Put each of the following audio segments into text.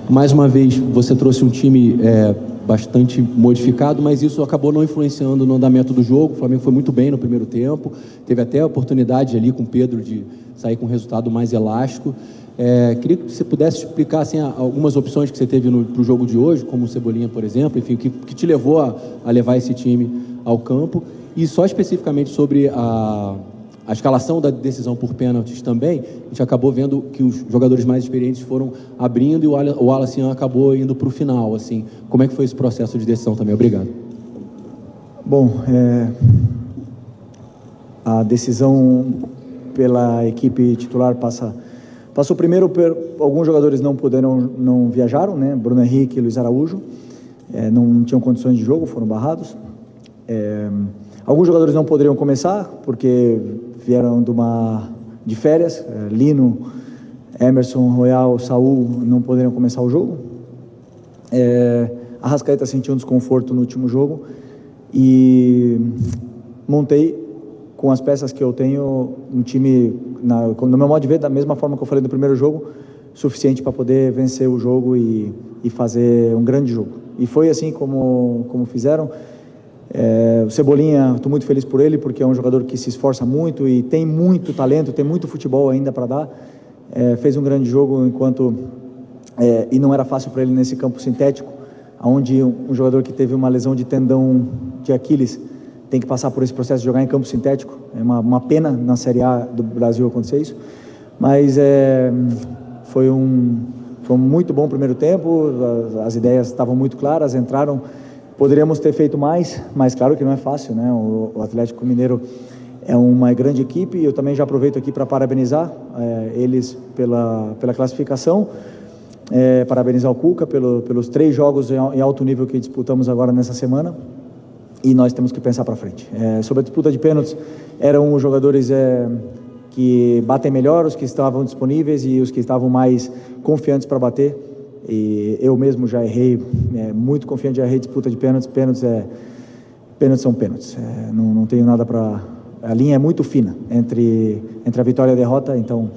Mais uma vez, você trouxe um time bastante modificado, mas isso acabou não influenciando no andamento do jogo. O Flamengo foi muito bem no primeiro tempo, teve até a oportunidade ali com o Pedro de sair com um resultado mais elástico. Queria que você pudesse explicar assim, algumas opções que você teve para o jogo de hoje, como o Cebolinha, por exemplo, enfim, que te levou a levar esse time ao campo. E só especificamente sobre a escalação da decisão por pênaltis também, a gente acabou vendo que os jogadores mais experientes foram abrindo e o Wallace acabou indo para o final. Assim, como é que foi esse processo de decisão também? Obrigado. Bom, a decisão pela equipe titular passou primeiro por alguns jogadores não viajaram, né? Bruno Henrique e Luiz Araújo, não tinham condições de jogo, foram barrados. Alguns jogadores não poderiam começar porque vieram de férias. Lino, Emerson, Royal, Saul não poderiam começar o jogo. Arrascaeta sentiu um desconforto no último jogo e montei com as peças que eu tenho um time, no meu modo de ver, da mesma forma que eu falei no primeiro jogo, suficiente para poder vencer o jogo e fazer um grande jogo. E foi assim como fizeram. O Cebolinha, estou muito feliz por ele, porque é um jogador que se esforça muito e tem muito talento, tem muito futebol ainda para dar. Fez um grande jogo e não era fácil para ele nesse campo sintético, onde um jogador que teve uma lesão de tendão de Aquiles tem que passar por esse processo de jogar em campo sintético. É uma pena na Série A do Brasil acontecer isso, mas foi um muito bom primeiro tempo. As ideias estavam muito claras, entraram. Poderíamos ter feito mais, mas claro que não é fácil, né? O Atlético Mineiro é uma grande equipe e eu também já aproveito aqui para parabenizar eles pela classificação, parabenizar o Cuca pelos 3 jogos em alto nível que disputamos agora nessa semana, e nós temos que pensar para frente. Sobre a disputa de pênaltis, eram os jogadores que batem melhor, os que estavam disponíveis e os que estavam mais confiantes para bater. E eu mesmo já errei, muito confiante, já errei disputa de pênaltis. Pênaltis são pênaltis. Não tenho nada para... A linha é muito fina entre a vitória e a derrota, então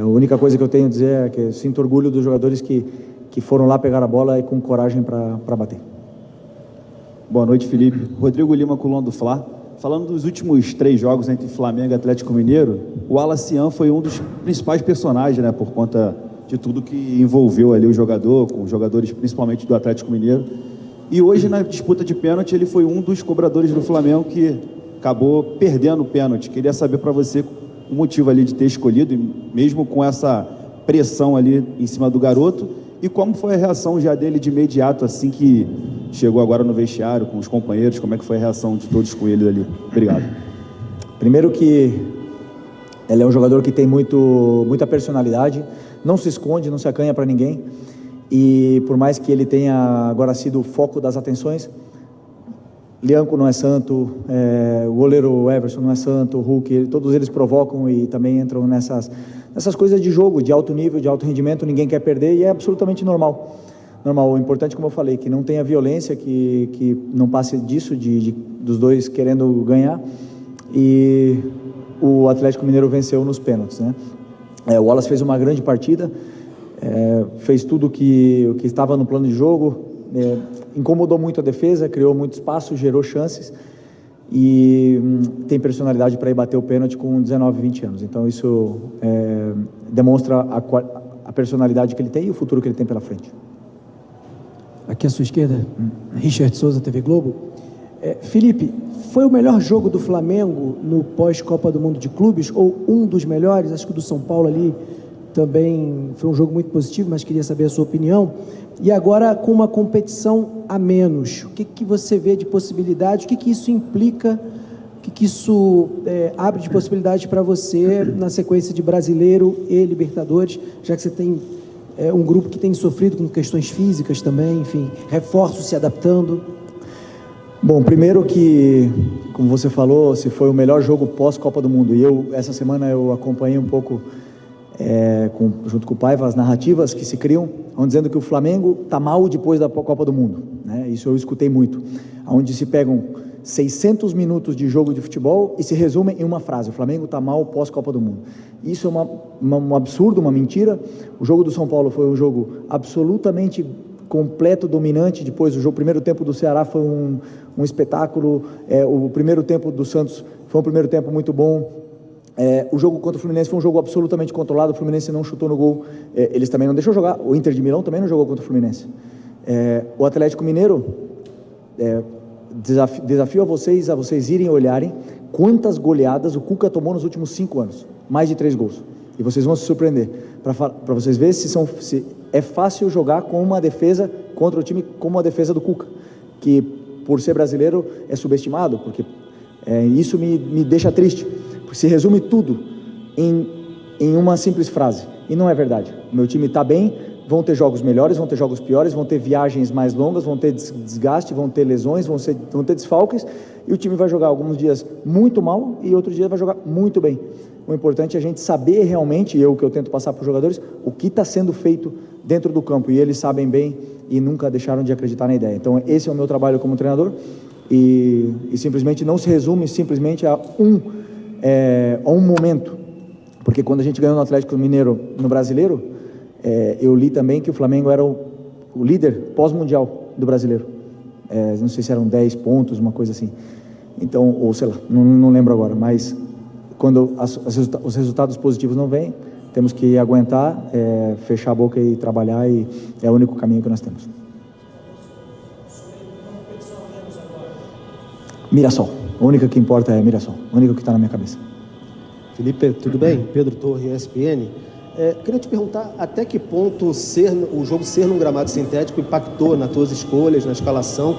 a única coisa que eu tenho a dizer é que eu sinto orgulho dos jogadores que foram lá pegar a bola e com coragem para bater. Boa noite, Felipe. Rodrigo Lima, coluna do Fla. Falando dos últimos 3 jogos entre Flamengo e Atlético Mineiro, o Wallace foi um dos principais personagens, né, por conta de tudo que envolveu ali o jogador, com os jogadores principalmente do Atlético Mineiro. E hoje, na disputa de pênalti, ele foi um dos cobradores do Flamengo que acabou perdendo o pênalti. Queria saber para você o motivo ali de ter escolhido, mesmo com essa pressão ali em cima do garoto, e como foi a reação já dele de imediato, assim que chegou agora no vestiário, com os companheiros, como é que foi a reação de todos com ele ali? Obrigado. Primeiro que ele é um jogador que tem muita personalidade, não se esconde, não se acanha para ninguém, e por mais que ele tenha agora sido o foco das atenções, Lianco não é santo, o goleiro Everson não é santo, o Hulk, todos eles provocam e também entram nessas coisas de jogo, de alto nível, de alto rendimento, ninguém quer perder e é absolutamente normal. O importante, como eu falei, que não tenha violência, que não passe disso, dos dois querendo ganhar, e o Atlético Mineiro venceu nos pênaltis, né? O Wallace fez uma grande partida, fez tudo o que estava no plano de jogo, incomodou muito a defesa, criou muito espaço, gerou chances e tem personalidade para ir bater o pênalti com 19, 20 anos. Então isso demonstra a personalidade que ele tem e o futuro que ele tem pela frente. Aqui à sua esquerda, Richard Souza, TV Globo. Felipe, foi o melhor jogo do Flamengo no pós-Copa do Mundo de Clubes, ou um dos melhores? Acho que o do São Paulo ali também foi um jogo muito positivo, mas queria saber a sua opinião. E agora, com uma competição a menos, o que você vê de possibilidades? O que isso implica? O que isso abre de possibilidades para você na sequência de Brasileiro e Libertadores, já que você tem um grupo que tem sofrido com questões físicas também, enfim, reforços se adaptando? Bom, primeiro que, como você falou, se foi o melhor jogo pós-Copa do Mundo, e essa semana eu acompanhei um pouco, junto com o Paiva, as narrativas que se criam, dizendo que o Flamengo está mal depois da Copa do Mundo, né? Isso eu escutei muito, onde se pegam 600 minutos de jogo de futebol e se resumem em uma frase: o Flamengo está mal pós-Copa do Mundo. Isso é um absurdo, uma mentira. O jogo do São Paulo foi um jogo absolutamente completo, dominante. Depois o primeiro tempo do Ceará foi um espetáculo. O primeiro tempo do Santos foi um primeiro tempo muito bom. O jogo contra o Fluminense foi um jogo absolutamente controlado. O Fluminense não chutou no gol. Eles também não deixou jogar. O Inter de Milão também não jogou contra o Fluminense. O Atlético Mineiro, desafio a vocês irem olharem quantas goleadas o Cuca tomou nos últimos 5 anos. Mais de 3 gols. E vocês vão se surpreender. Para vocês verem se é fácil jogar com uma defesa contra o time como a defesa do Cuca, que por ser brasileiro é subestimado, porque isso me deixa triste, porque se resume tudo em uma simples frase, e não é verdade. O meu time está bem, vão ter jogos melhores, vão ter jogos piores, vão ter viagens mais longas, vão ter desgaste, vão ter lesões, vão ter desfalques, e o time vai jogar alguns dias muito mal e outros dias vai jogar muito bem. O importante é a gente saber realmente, que eu tento passar para os jogadores, o que está sendo feito dentro do campo, e eles sabem bem e nunca deixaram de acreditar na ideia. Então esse é o meu trabalho como treinador, e simplesmente não se resume simplesmente a um momento, porque quando a gente ganhou no Atlético Mineiro no Brasileiro, eu li também que o Flamengo era o líder pós-mundial do Brasileiro. Não sei se eram 10 pontos, uma coisa assim. Então, ou sei lá, não lembro agora, mas quando os resultados positivos não vêm, temos que aguentar, fechar a boca e trabalhar, e é o único caminho que nós temos. Mirassol. A única que importa é Mirassol. A única que está na minha cabeça. Felipe, tudo bem? Pedro Torre, ESPN. Queria te perguntar até que ponto o jogo ser num gramado sintético impactou nas tuas escolhas, na escalação,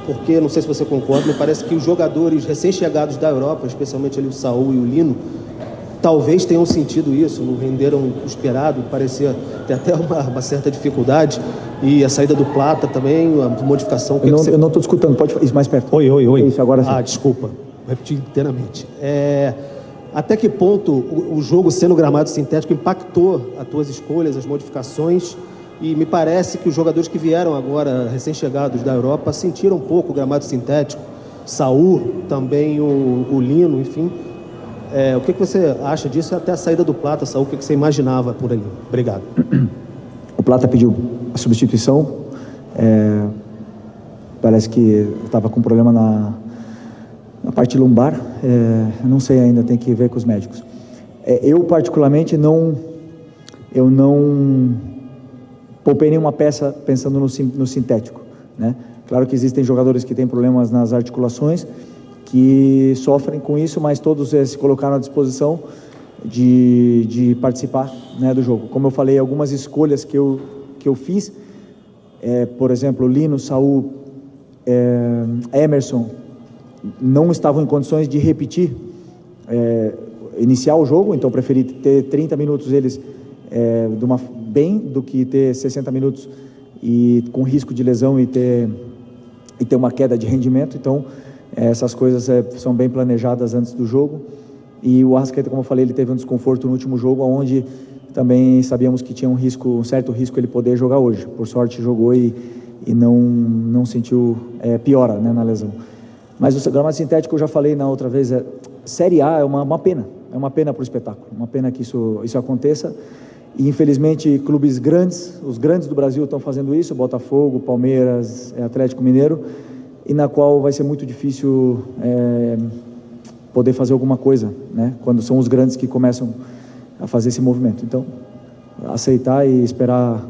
porque, não sei se você concorda, me parece que os jogadores recém-chegados da Europa, especialmente ali o Saúl e o Lino, talvez tenham sentido isso, não renderam o esperado, parecia ter até uma certa dificuldade, e a saída do Plata também, a modificação... Eu não estou escutando, pode ir mais perto. Oi. Isso, agora sim. Desculpa, vou repetir inteiramente. Até que ponto o jogo sendo gramado sintético impactou as tuas escolhas, as modificações? E me parece que os jogadores que vieram agora, recém-chegados da Europa, sentiram um pouco o gramado sintético. Saúl, também o Lino, enfim. O que você acha disso? Até a saída do Plata, Saúl, o que você imaginava por ali? Obrigado. O Plata pediu a substituição. Parece que estava com problema na parte lombar. Não sei ainda, tem que ver com os médicos. Eu, particularmente, não poupei nenhuma peça pensando no sintético, né? Claro que existem jogadores que têm problemas nas articulações, que sofrem com isso, mas todos se colocaram à disposição de participar, né, do jogo. Como eu falei, algumas escolhas que eu fiz, por exemplo, Lino, Saúl, Emerson, não estavam em condições de repetir, iniciar o jogo, então preferi ter 30 minutos eles bem do que ter 60 minutos e com risco de lesão e ter uma queda de rendimento. Então essas coisas são bem planejadas antes do jogo. E o Arrascaeta, como eu falei, ele teve um desconforto no último jogo, onde também sabíamos que tinha um certo risco ele poder jogar hoje. Por sorte jogou e não sentiu piora, né, na lesão. Mas o gramado sintético, eu já falei na outra vez, Série A é uma pena, para o espetáculo, uma pena que isso aconteça. E infelizmente clubes grandes, os grandes do Brasil estão fazendo isso, Botafogo, Palmeiras, Atlético Mineiro, e na qual vai ser muito difícil poder fazer alguma coisa, né, quando são os grandes que começam a fazer esse movimento. Então, aceitar e esperar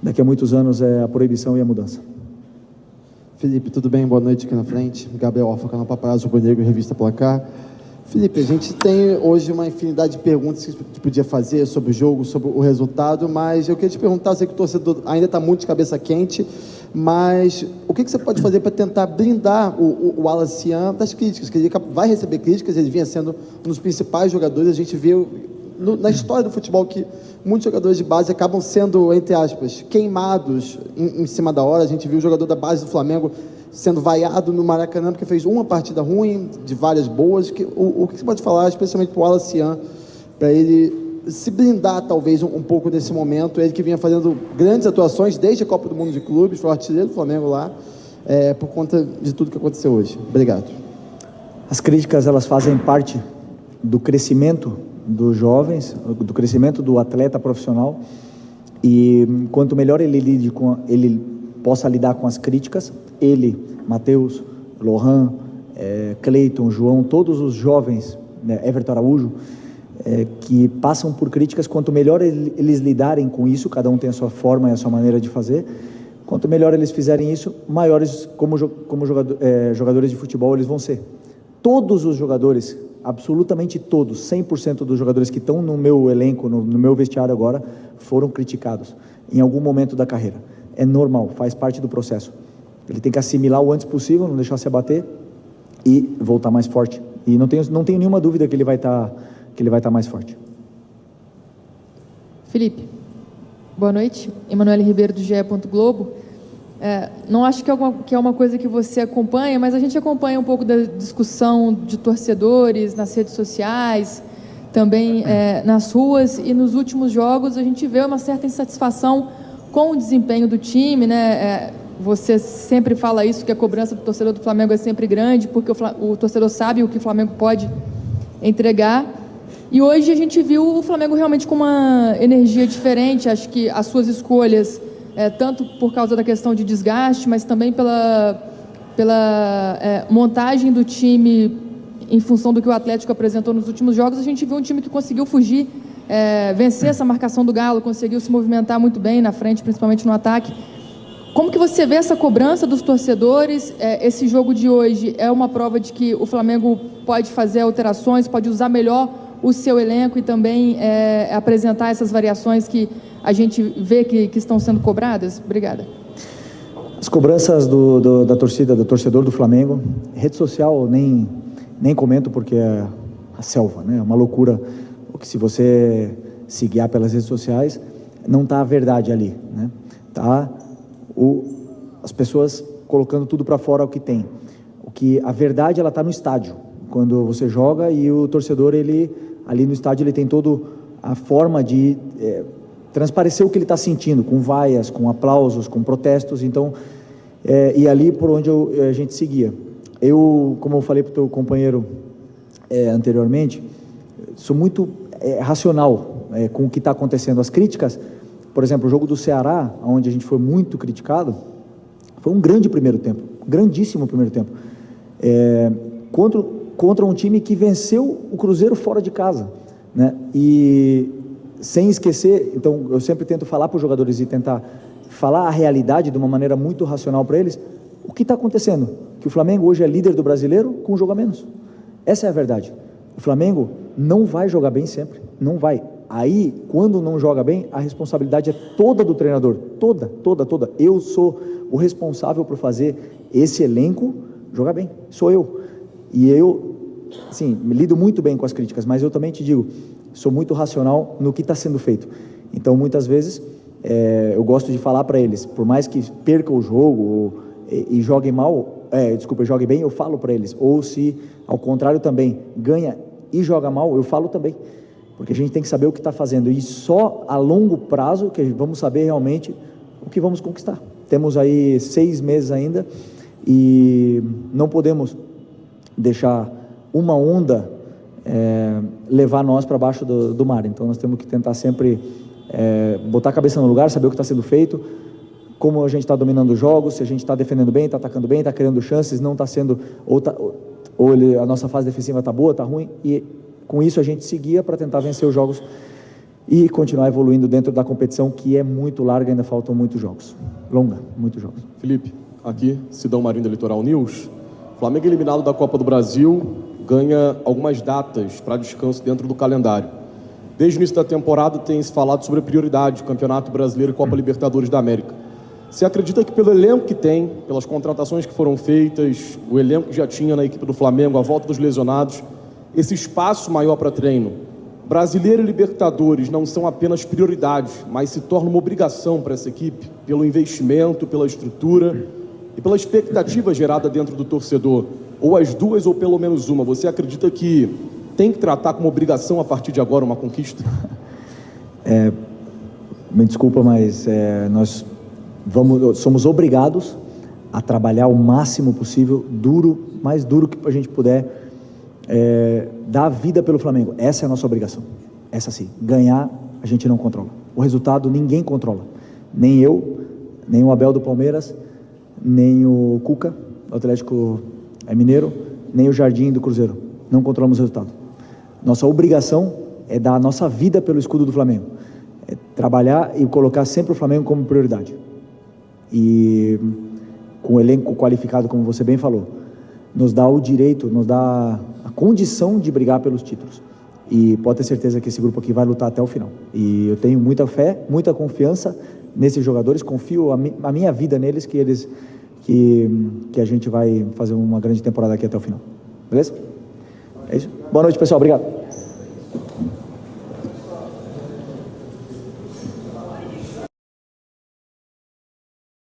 daqui a muitos anos a proibição e a mudança. Felipe, tudo bem? Boa noite aqui na frente. Gabriel Orfa, canal Paparazzo, Rubro Negro, Revista Placar. Felipe, a gente tem hoje uma infinidade de perguntas que a gente podia fazer sobre o jogo, sobre o resultado, mas eu queria te perguntar, sei que o torcedor ainda está muito de cabeça quente, mas o que você pode fazer para tentar blindar o Wallace Yan das críticas? Que ele vai receber críticas, ele vinha sendo um dos principais jogadores, a gente viu na história do futebol que muitos jogadores de base acabam sendo, entre aspas, queimados em cima da hora. A gente viu o jogador da base do Flamengo sendo vaiado no Maracanã porque fez uma partida ruim, de várias boas. O que você pode falar, especialmente para o Wallace Yan, para ele se blindar talvez um pouco nesse momento, ele que vinha fazendo grandes atuações desde a Copa do Mundo de Clubes, foi o artilheiro do Flamengo lá, por conta de tudo que aconteceu hoje. Obrigado. As críticas, elas fazem parte do crescimento dos jovens, do crescimento do atleta profissional, e quanto melhor ele possa lidar com as críticas, ele, Matheus, Lohan, Cleiton, João, todos os jovens, né, Everton Araújo, que passam por críticas, quanto melhor eles lidarem com isso, cada um tem a sua forma e a sua maneira de fazer, quanto melhor eles fizerem isso, maiores como jogadores de futebol eles vão ser. Todos os jogadores, absolutamente todos, 100% dos jogadores que estão no meu elenco, no meu vestiário agora, foram criticados em algum momento da carreira. É normal, faz parte do processo. Ele tem que assimilar o antes possível, não deixar se abater e voltar mais forte. E não tenho nenhuma dúvida que ele vai estar mais forte. Felipe, boa noite. Emanuele Ribeiro, do GE. Globo. Não acho que é uma coisa que você acompanha, mas a gente acompanha um pouco da discussão de torcedores nas redes sociais, também nas ruas, e nos últimos jogos a gente vê uma certa insatisfação com o desempenho do time, né? Você sempre fala isso, que a cobrança do torcedor do Flamengo é sempre grande, porque o torcedor sabe o que o Flamengo pode entregar. E hoje a gente viu o Flamengo realmente com uma energia diferente. Acho que as suas escolhas, tanto por causa da questão de desgaste, mas também pela montagem do time em função do que o Atlético apresentou nos últimos jogos, a gente viu um time que conseguiu fugir, vencer essa marcação do Galo, conseguiu se movimentar muito bem na frente, principalmente no ataque. Como que você vê essa cobrança dos torcedores? Esse jogo de hoje é uma prova de que o Flamengo pode fazer alterações, pode usar melhor o seu elenco e também apresentar essas variações que a gente vê que estão sendo cobradas? Obrigada. As cobranças da torcida, do torcedor do Flamengo, rede social nem comento, porque é a selva, né? É uma loucura, porque se você se guiar pelas redes sociais, não está a verdade ali, né? Tá as pessoas colocando tudo para fora o que tem. A verdade, ela está no estádio, quando você joga, e o torcedor, ali no estádio, ele tem toda a forma de transparecer o que ele está sentindo, com vaias, com aplausos, com protestos. Então, e ali por onde a gente seguia. Como eu falei para o teu companheiro anteriormente, sou muito racional com o que está acontecendo. As críticas, por exemplo, o jogo do Ceará, onde a gente foi muito criticado, foi um grande primeiro tempo, grandíssimo primeiro tempo, contra um time que venceu o Cruzeiro fora de casa, né? E sem esquecer, então eu sempre tento falar para os jogadores e tentar falar a realidade de uma maneira muito racional para eles. O que está acontecendo? Que o Flamengo hoje é líder do Brasileiro com um jogo a menos. Essa é a verdade. O Flamengo não vai jogar bem sempre, não vai. Aí, quando não joga bem, a responsabilidade é toda do treinador, toda. Eu sou o responsável por fazer esse elenco jogar bem, sou eu. E eu, sim, me lido muito bem com as críticas, mas eu também te digo, sou muito racional no que está sendo feito. Então, muitas vezes, eu gosto de falar para eles, por mais que perca o jogo e joguem mal, jogue bem, eu falo para eles. Ou se, ao contrário também, ganha e joga mal, eu falo também. Porque a gente tem que saber o que está fazendo, e só a longo prazo que vamos saber realmente o que vamos conquistar. Temos aí 6 meses ainda e não podemos deixar uma onda levar nós para baixo do mar. Então nós temos que tentar sempre botar a cabeça no lugar, saber o que está sendo feito, como a gente está dominando os jogos, se a gente está defendendo bem, está atacando bem, está criando chances, não está sendo, a nossa fase defensiva está boa, está ruim, e com isso a gente seguia para tentar vencer os jogos e continuar evoluindo dentro da competição, que é muito larga, ainda faltam muitos jogos. Muitos jogos. Felipe, aqui, Sidão Marinho da Litoral News. Flamengo eliminado da Copa do Brasil, ganha algumas datas para descanso dentro do calendário. Desde o início da temporada tem se falado sobre a prioridade, Campeonato Brasileiro e Copa Libertadores da América. Você acredita que pelo elenco que tem, pelas contratações que foram feitas, o elenco que já tinha na equipe do Flamengo, a volta dos lesionados, esse espaço maior para treino, Brasileiro e Libertadores não são apenas prioridades, mas se torna uma obrigação para essa equipe, pelo investimento, pela estrutura e pela expectativa gerada dentro do torcedor, ou as duas ou pelo menos uma? Você acredita que tem que tratar como obrigação a partir de agora uma conquista? Me desculpa, mas nós somos obrigados a trabalhar o máximo possível, mais duro que a gente puder, dar a vida pelo Flamengo. Essa é a nossa obrigação. Essa sim. Ganhar, a gente não controla. O resultado, ninguém controla. Nem eu, nem o Abel do Palmeiras, nem o Cuca, do Atlético Mineiro, nem o Jardim do Cruzeiro. Não controlamos o resultado. Nossa obrigação é dar a nossa vida pelo escudo do Flamengo. É trabalhar e colocar sempre o Flamengo como prioridade. E com o elenco qualificado, como você bem falou, nos dá o direito, nos dá a condição de brigar pelos títulos. E pode ter certeza que esse grupo aqui vai lutar até o final. E eu tenho muita fé, muita confiança nesses jogadores, confio a minha vida neles, que a gente vai fazer uma grande temporada aqui até o final. Beleza? É isso? Boa noite, pessoal. Obrigado.